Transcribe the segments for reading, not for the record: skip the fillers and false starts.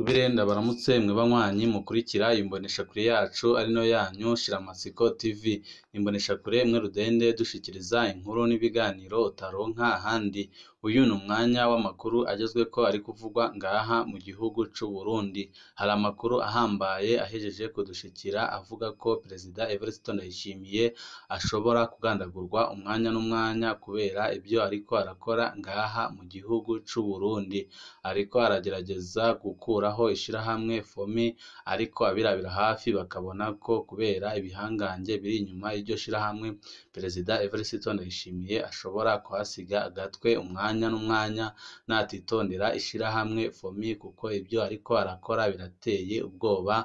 Birenda baramutse mwe banywanyi mukurikira imbonesha kure yacu ari no yanyu Shiramatsiko TV. Imbonesha kure mwe rudende dushikiriza inkuru n'ibiganiro utaronka ahandi. Uyu ni umwanya w'amakuru agezweko ari kuvugwa ngaha mu gihugu c'u Burundi. Hari amakuru ahambaye ahejeje kudushikira avuga ko Perezida Evariste Ndayishimiye ashobora kugandagurwa umwanya n'umwanya kubera ibyo ariko arakora ngaha mu gihugu c'u Burundi. Ariko aragerageza gukuraho ishirahamwe Fomi, ariko abirabira hafi bakabona ko kubera ibihangange biri inyuma y'iryo shirahamwe Perezida Evariste Ndayishimiye ashobora kuhasiga agatwe umwanya n'umwanya natitondera ishirahamwe Fomi, kuko ibyo ariko arakora birateye ubwoba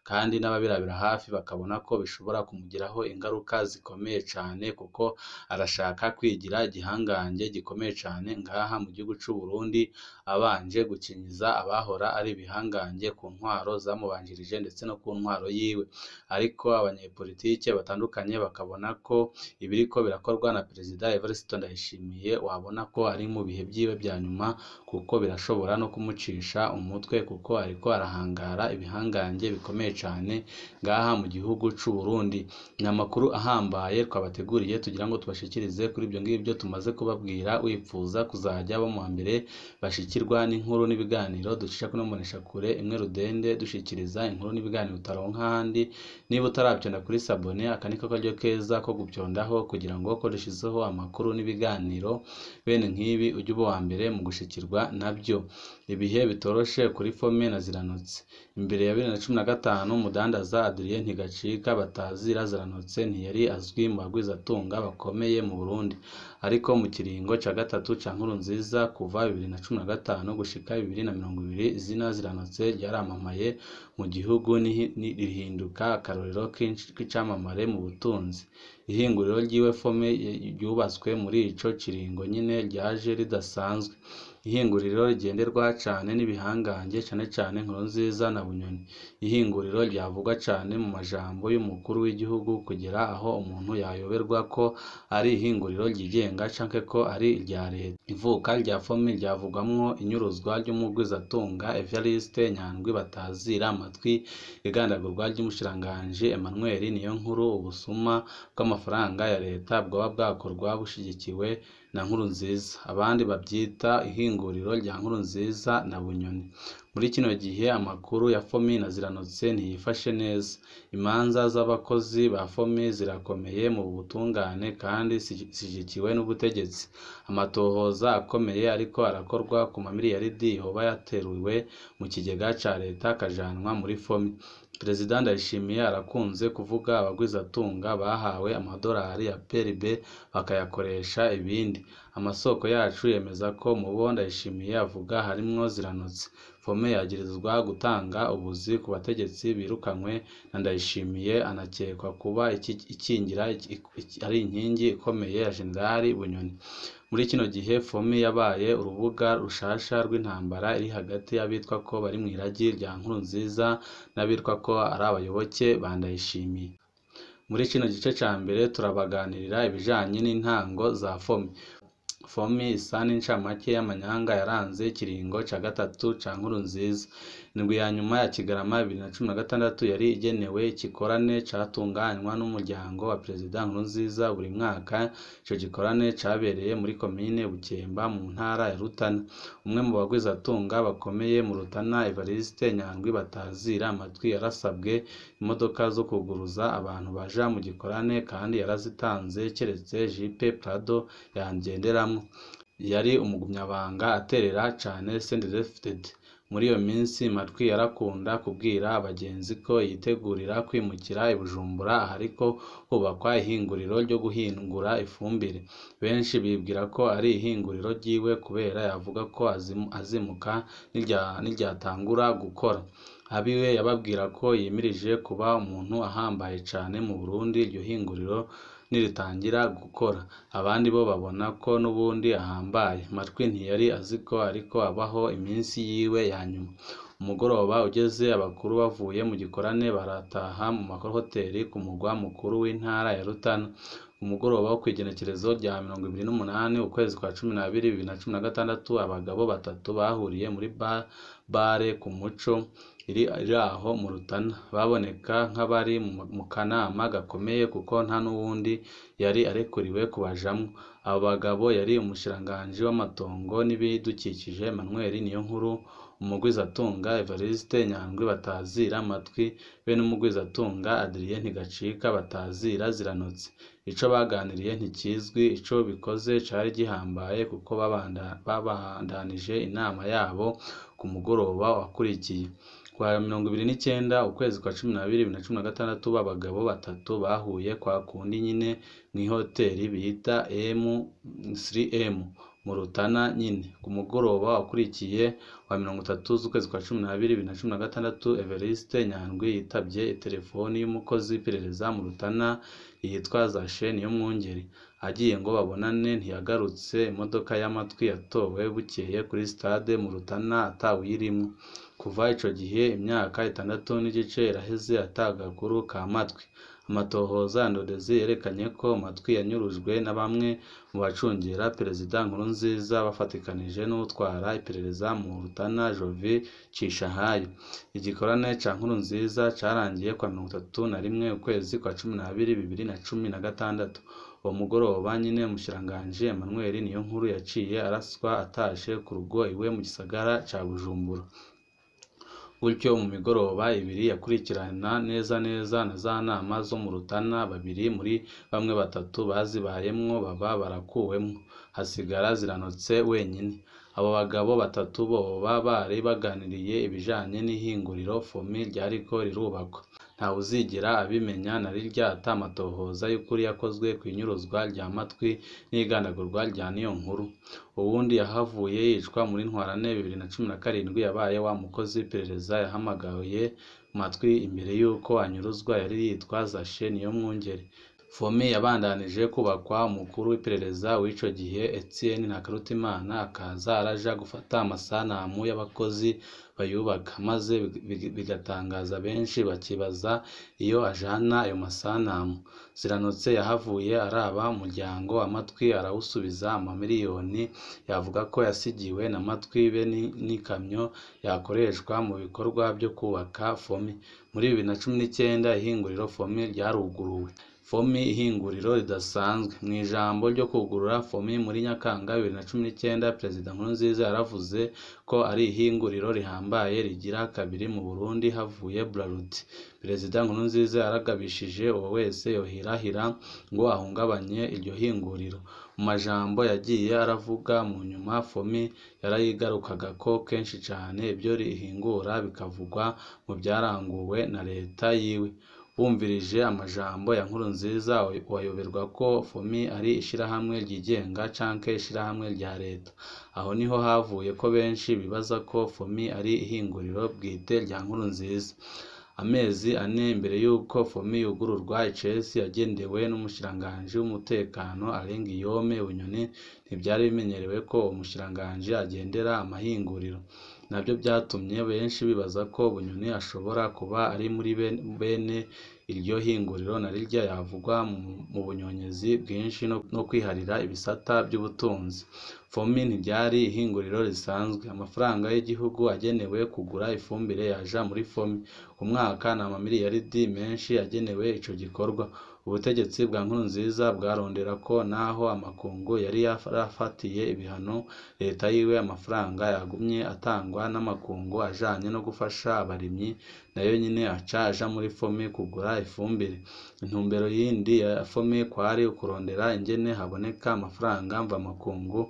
kandi n'ababirabira hafi bakabona ko bishobora kumugiraho ingaruka zikomeye cane, kuko arashaka kwigira igihangange gikomeye cane ngaha mu gihugu c'u Burundi, abanje gukinyiza abahora ari ibihangange ku ntwaro zamubanjirije ndetse no ku ntwaro yiwe. Ariko abanyepolitike batandukanye bakabona ko ibiriko birakorwa na Perezida Evariste Ndayishimiye wabona ko ari mu bihe byiwe bya nyuma, kuko birashobora no kumucisha umutwe, kuko ariko arahangara ibihangange bikomeye cane ngaha mu gihugu c'u Burundi. Ni amakuru ahambaye twabateguriye tugira ngo tubashikirize kuri ibyo ngibyo tumaze kubabwira, wipfuza kuzajya bo mu mbere bashikirwa n'inkuru n'ibiganiro ducisha kuri mbonesha kure imwe rudende dushikiriza inkuru n'ibiganiro utaronka ahandi. Niba utarabyonda kuri sabone, aka niko karyo keza ko gubyondaho kugira ngo ko dushizeho amakuru n'ibiganiro bene nk'ibi ujye uba wa mbere mu gushikirwa nabyo. Ibihe bitoroshe kuri Fomi na Ziranotse. Imbere ya 2015 umudandaza Adrien Ntigacika batazira Ziranotse ntiyari azwi mu bagwizatunga bakomeye mu Burundi, ariko mu kiringo ca gatatu ca Nkurunziza kuva 2015 gushika 2020 izina Ziranotse ryaramamaye mu gihugu rihinduka akarorero k'icamamare mu butunzi. Ihinguriro ryiwe Fomi ryubatswe muri ico kiringo nyine ryaje ridasanzwe. Ihinguriro rigenderwa cane n'ibihangange cane cane Nkurunziza na Bunyoni. Ihinguriro ryavugwa cane mu majambo y'umukuru w'igihugu kugera aho umuntu yayoberwa ko ari ihinguriro ryigenga canke ko ari irya leta. Ivuka rya Fomi ryavugwamwo inyuruzwa ry'umugwizatunga Evariste Nyandwi batazira amatwi, igandagurwa ry'umushikiranganji Emmanuel Niyonkuru, ubusuma bw'amafaranga ya leta bwoba bwakorwa bushigikiwe na Nkurunziza. Abandi babyita ihinguriro rya Nkurunziza na Bunyoni. Muri kino gihe amakuru ya Fomi na Ziranotse ntiyifashe neza. Imanza z'abakozi ba Fomi zirakomeye mu butungane kandi zishigikiwe n'ubutegetsi. Amatohoza akomeye ariko arakorwa ku mamiliyaridi yoba yateruwe mu kigega ca leta akajanwa muri Fomi. Perezida Ndayishimiye arakunze kuvuga abagwizatunga bahawe amadolari ya PRB bakayakoresha ibindi. Amasoko yacu yemeza ko mu bo Ndayishimiye avuga harimwo Ziranotse. Fomi yagirizwa gutanga ubuzi ku bategetsi birukanywe na Ndayishimiye, anakekwa kuba ikingira ari inkingi ikomeye ya Generali Bunyoni. Muri kino gihe Fomi yabaye urubuga rushasha rw'intambara iri hagati y'abitwa ko bari mu iragi rya Nkurunziza n'abitwa ko ari abayoboke ba Ndayishimiye. Muri kino gice ca mbere turabaganirira ibijanye n'intango za Fomi. Fomi isa n'incamake y'amanyanga yaranze ikiringo ca gatatu ca Nkurunziza. Indwi ya nyuma ya Kigarama 2016 yari igenewe igikorane catunganywa n'umuryango wa Perezida Nkurunziza buri mwaka. Ico gikorane cabereye muri komine Bukemba mu ntara ya Rutana. Umwe mu bagwizatunga bakomeye mu Rutana, Evariste Nyandwi batazira amatwi, yarasabwe imodoka zo kuguruza abantu baja mu gikorane kandi yarazitanze keretse Jeep Prado yangenderamwo. Yari umugumyabanga aterera cane Sendefted. Muri iyo minsi Matwi yarakunda kubwira abagenzi ko yitegurira kwimukira i Bujumbura ahariko hubakwa ihinguriro ryo guhingura ifumbire. Benshi bibwira ko ari ihinguriro ryiwe kubera yavuga ko azimuka niryatangura gukora. Abiwe yababwira ko yimirije kuba umuntu ahambaye cane mu Burundi iryo hinguriro niritangira gukora. Abandi bo babona ko n'ubundi ahambaye. Matwi ntiyari aziko ariko abaho iminsi yiwe ya nyuma. umugoroba ugeze abakuru bavuye mu gikorane barataha mu mahoteli ku mugwa mukuru w'intara ya Rutana. Umugoroba wo kw'igenekerezo rya 28 ukwezi kwa 12 2016 abagabo batatu bahuriye muri bare ku Muco iri aho mu Rutana baboneka nk'abari mu kanama gakomeye kuko nta n'uwundi yari arekuriwe kubajamwo. Abo bagabo yari umushikiranganji w'amatongo n'ibidukikije Emmanuel Niyonkuru, umugwizatunga Evariste Nyandwi batazira amatwi be n'umugwizatunga Adrien Ntigacika batazira ziranotse. Ico baganiriye ntikizwi, ico bikoze cari gihambaye kuko babandanije inama yabo ku mugoroba wakurikiye. Kwa 29 ukwezi kwa 12 2016 abagabo batatu bahuye kwa kundi nyine mw'ihoteli bita M3M mu Rutana nyine. Ku mugoroba wakurikiye wa 30 z'ukwezi kwa 12 2016 Evariste Nyandwi yitavye telefoni y'umukozi w'iperereza mu Rutana yitwa Gen.Niyongabo. Agiye ngo babonane ntiyagarutse. Imodoka y'amatwi yatowe bukeye kuri stade mu Rutana atawuyirimwo. Kuva ico gihe imyaka 6 n'igice iraheze atagakuru ka matwi. Amatohoza ndodezi yerekanye ko matwi yanyurujwe na bamwe mu bacungera Perezida Nkurunziza bafatikanije n'utwara iperereza mu Rutana Jovi Cishahayo. Igikorane ca Nkurunziza carangiye kwa 31 ukwezi kwa 12 2016. Uwo mugoroba nyine umushikiranganji Emmanuel Niyonkuru yaciye araswa atashe ku rugo iwe mu gisagara ca Bujumbura. Gutyo mu migoroba ibiri yakurikirana neza na za nama zo mu Rutana, babiri muri bamwe batatu bazibayemwo baba barakuwemwo, hasigara ziranotse wenyine. Abo bagabo batatu boba bari baganiriye ibijanye n'ihinguriro Fomi ryariko rirubakwa. Nta uzigera abimenya na rirya ata amatohoza y'ukuri yakozwe kw'inyuruzwa rya matwi n'igandagurwa rya Niyonkuru. Uwundi yahavuye yicwa muri Ntwarante 2017 yabaye wa mukozi w'iperereza yahamagaye matwi imbere y'uko anyuruzwa yari yitwa Gen.Niyongabo. Fomi yabandanije kubakwa. Umukuru w'iperereza w'ico gihe Etienne Ntakarutimana akaza araja gufata amasanamu y'abakozi bayubaka, maze bigatangaza benshi bakibaza iyo ajana ayo masanamu. Ziranotse yahavuye araba umuryango amatwi arawusubiza amamiliyoni, yavuga ko yasigiwe na matwi be n'ikamyo yakoreshwa mu bikorwa byo kubaka Fomi. Muri 2019 ihinguriro Fomi ryaruguruwe. Fomi ihinguriro ridasanzwe. Mu ijambo ryo kugurura Fomi muri Nyakanga 2019 Perezida Nkurunziza yaravuze ko ari ihinguriro rihambaye rigira kabiri mu Burundi havuye Bralud. Perezida Nkurunziza yaragabishije uwo wese yohirahira ngo ahungabanye iryo hinguriro. Mu majambo yagiye aravuga mu nyuma Fomi yarayigarukaga ko kenshi cane ibyo rihingura bikavugwa mu byaranguwe na leta yiwe. Bumvirije amajambo ya Nkurunziza wayoberwa ko Fomi ari ishirahamwe ryigenga canke ishirahamwe rya leta. Aho niho havuye ko benshi bibaza ko Fomi ari ihinguriro bwite rya Nkurunziza. Amezi 4 imbere y'uko Fomi yugururwa, icesi yagendewe n'umushikiranganji w'umutekano Guillaume Bunyoni. Ntibyari bimenyerewe ko umushikiranganji agendera amahinguriro. Nabyo byatumye benshi bibaza ko Bunyoni ashobora kuba ari muri bene iryo hinguriro na rirya yavugwa mu bunyonyezi bwinshi no kwiharira ibisata by'ubutunzi. Fomi ntiryari ihinguriro risanzwe. Amafaranga y'igihugu agenewe kugura ifumbire yaja muri Fomi. Ku mwaka na amamiliyaridi menshi agenewe ico gikorwa. Ubutegetsi bwa Nkurunziza bwarondera ko naho amakungu yari yarafatiye ibihano leta yiwe amafaranga yagumye atangwa n'amakungu ajanye no gufasha abarimyi, nayo nyine aja muri Fomi kugura ifumbire. Intumbero yindi ya Fomi kwari ukurondera ingene haboneka amafaranga mva makungu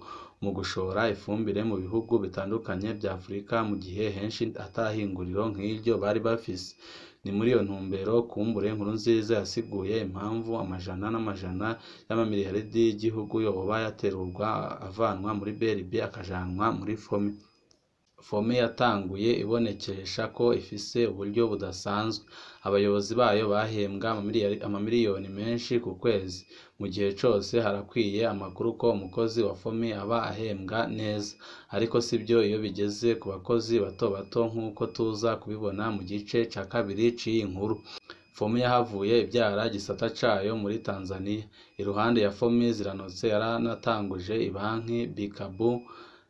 mu gushora ifumbire mu bihugu bitandukanye bya Afrika, mu gihe henshi atahinguriro nk'iryo bari bafise. Ni muri iyo ntumbero kumbure Nkurunziza yasiguye impamvu amajana n'amajana y'amamiliyaridi y'igihugu yoba yaterurwa avanwa muri BRB akajanwa muri Fomi. Fomi yatanguye ibonekesha ko ifise uburyo budasanzwe, abayobozi bayo bahembwa amamiliyoni menshi ku kwezi. Mu gihe cose harakwiye amakuru ko umukozi wa Fomi aba ahembwa neza, ariko sivyo iyo bigeze ku bakozi bato bato nk'uko tuza kubibona mu gice ca kabiri c'iyi nkuru. Fomi yahavuye ivyara gisata cayo muri Tanzania. Iruhande ya Fomi Ziranotse yaranatanguje ibanki Bikabu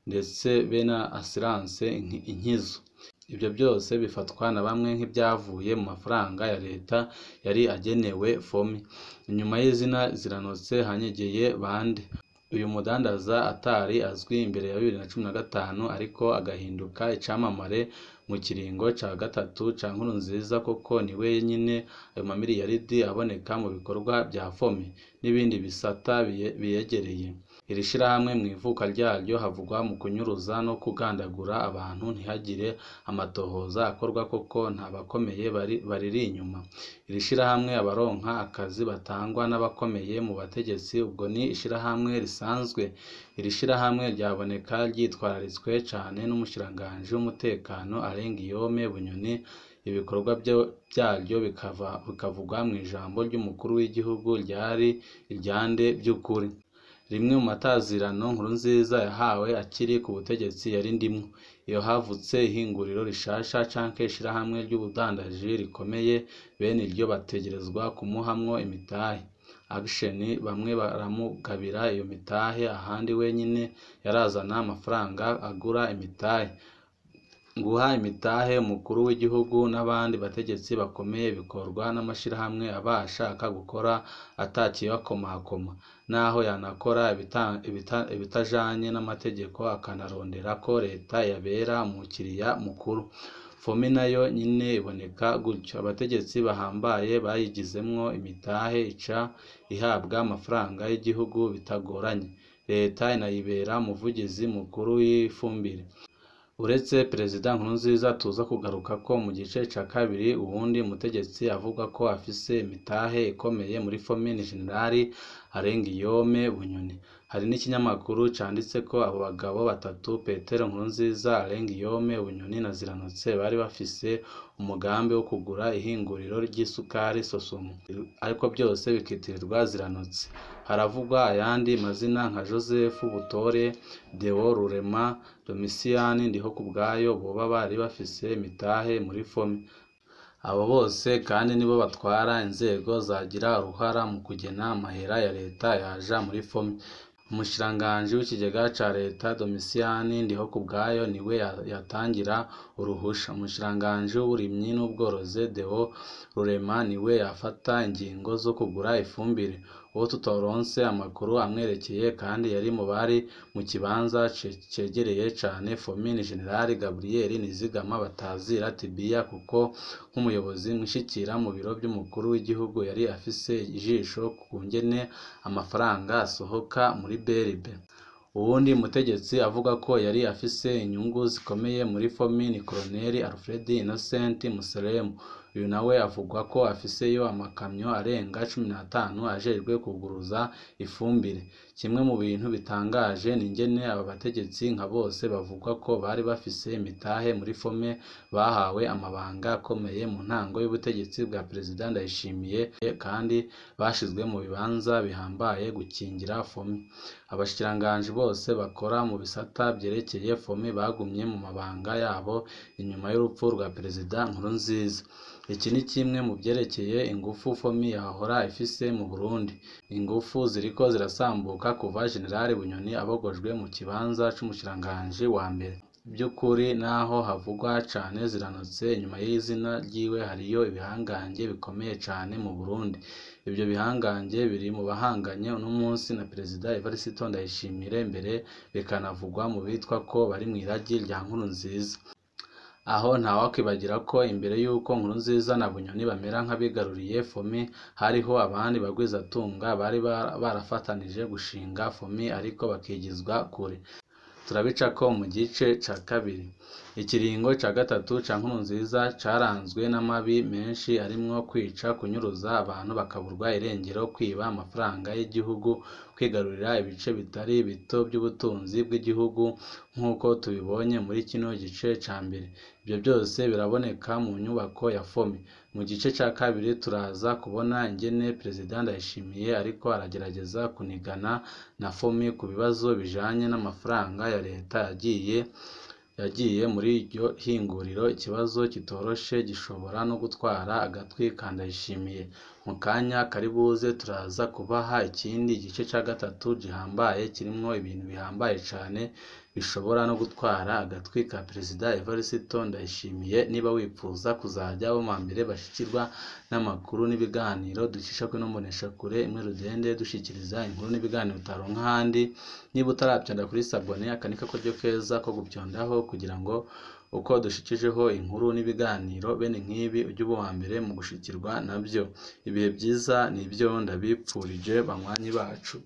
ndetse be na assurance inkizo. Ibyo byose bifatwa na bamwe nk'ibyavuye mu mafaranga ya leta yari agenewe Fomi. Inyuma y'izina Ziranotse hanyegeye bande? Uyu mudandaza atari azwi imbere ya 2015 ariko agahinduka icamamare mu kiringo ca gatatu ca Nkurunziza, koko ni wenyine ayo mamiliyaridi aboneka mu bikorwa bya Fomi n'ibindi bisata biyegereye. Iri shirahamwe mu ivuka ryaryo havugwa mu kunyuruza no kugandagura abantu, ntihagire amatohoza akorwa koko nta bakomeye bariri inyuma. Iri shirahamwe abaronka akazi batangwa n'abakomeye mu bategetsi, ubwo ni ishirahamwe risanzwe. Iri shirahamwe ryaboneka ryitwararitswe cane n'umushikiranganji w'umutekano Gen.Niyongabo Bunyoni. Ibikorwa byaryo bikavugwa mu ijambo ry'umukuru w'igihugu ryari iryande by'ukuri. Rimwe mu matazirano Nkurunziza yahawe akiri ku butegetsi yari ndimwo. Iyo havutse ihinguriro rishasha canke ishirahamwe ry'ubudandaji rikomeye, bene iryo bategerezwa kumuhamwo imitahe action. Bamwe baramugabira iyo mitahe, ahandi wenyine yarazana amafaranga agura imitahe. Guha imitahe umukuru w'igihugu n'abandi bategetsi bakomeye bikorwa n'amashirahamwe aba ashaka gukora atakibakomakoma, naho yanakora ibitajanye n'amategeko akanarondera ko leta yabera umukiriya mukuru. Fomi nayo nyine iboneka gutyo. Abategetsi bahambaye bayigizemwo imitahe ica ihabwa amafaranga y'igihugu bitagoranye. Leta inayibera umuvugizi mukuru w'ifumbire. Uretse Perezida Nkurunziza tuza kugaruka ko mu gice ca kabiri, uwundi mutegetsi avuga ko afise imitahe ikomeye muri Fomi ni Generali Gen.Niyongabo Bunyoni. Hari n'ikinyamakuru canditse ko abo bagabo batatu Petero Nkurunziza, Gen.Niyongabo Bunyoni na Ziranotse bari bafise umugambi wo kugura ihinguriro ry'isukari Sosumo, ariko byose bikitirirwa Ziranotse. Haravugwa ayandi mazina nka Joseph Butore, Deo Rurema, Domisiyani Ndihokubwayo, boba bari bafise imitahe muri Fomi. Abo bose kandi nibo batwara inzego zagira uruhara mu kugena amahera ya leta yaja muri Fomi. Umushikiranganji w'ikigega ca leta Domisiyani Ndihokubwayo niwe yatangira uruhusha. Umushikiranganji w'uburimyi n'ubworozi Deo Rurema niwe yafata ingingo zo kugura ifumbire. Uwo tutoronse amakuru amwerekeye kandi yari mu bari mu kibanza cegereye cane Fomi ni Generali Gabriel Nizigama batazira Tibia, kuko nk'umuyobozi mwishikira mu biro by'umukuru w'igihugu yari afise ijisho ku ngene amafaranga asohoka muri BRB. Uwundi mutegetsi avuga ko yari afise inyungu zikomeye muri Fomi ni Colonel Alfred Innocent Museremu. Uyu nawe avugwa ko afiseyo amakamyo arenga 15 ajejwe kuguruza ifumbire. Kimwe mu bintu bitangaje ni ingene aba bategetsi nka bose bavugwa ko bari bafise imitahe muri Fomi bahawe amabanga akomeye mu ntango y'ubutegetsi bwa Perezida Ndayishimiye, kandi bashizwe mu bibanza bihambaye gukingira Fomi. Abashikiranganji bose bakora mu bisata byerekeye Fomi bagumye mu mabanga yabo inyuma y'urupfu rwa Perezida Nkurunziza. Iki ni kimwe mu byerekeye ingufu Fomi yahora ifise mu Burundi. Ingufu ziriko zirasambuka kuva Generali Bunyoni abogojwe mu kibanza c'umushikiranganji wa mbere. By'ukuri naho havugwa cane Ziranotse, inyuma y'izina ryiwe hariyo ibihangange bikomeye cane mu Burundi. Ibyo bihangange biri mu bahanganye uno munsi na Perezida Evariste Ndayishimiye, mbere bikanavugwa mu bitwa ko bari mw'iragi rya Nkurunziza. Aho ntawakwibagira ko imbere y'uko Nkurunziza na Bunyoni bamera nk'abigaruriye Fomi, hariho abandi bagwizatunga bari barafatanije gushinga Fomi ariko bakigizwa kure. turabicako mu gice ca kabiri. Ikiringo ca gatatu ca Nkurunziza caranzwe n'amabi menshi arimwo kwica, kunyuruza abantu bakaburwa irengero, kwiba amafaranga y'igihugu, kwigarurira ibice bitari bito by'ubutunzi bw'igihugu nk'uko tubibonye muri kino gice ca mbere. Ibyo byose biraboneka mu nyubako ya Fomi. Mu gice ca kabiri turaza kubona ingene Perezida Ndayishimiye ariko aragerageza kunigana na Fomi ku bibazo bijanye n'amafaranga ya leta yagiye muri iryo hinguriro. Ikibazo kitoroshe gishobora no gutwara agatwi ka Ndayishimiye. Mu kanya karibuze turaza kubaha ikindi gice ca gatatu gihambaye kirimwo ibintu bihambaye cane bishobora no gutwara agatwi ka Perezida Evariste Ndayishimiye. Niba wipfuza kuzaja bo mbere bashikirwa n'amakuru n'ibiganiro ducisha kuri mboneshakure imwe rudende dushikiriza inkuru n'ibiganiro utaronka ahandi, niba utaravyonda kuri sabone akanika koryo keza ko gupyondaho kugira ngo uko dushikijeho inkuru n'ibiganiro bene nk'ibi ujye uba uwa mbere mu gushikirwa navyo. Ibihe byiza nivyo ndabipfurije banywanyi bacu.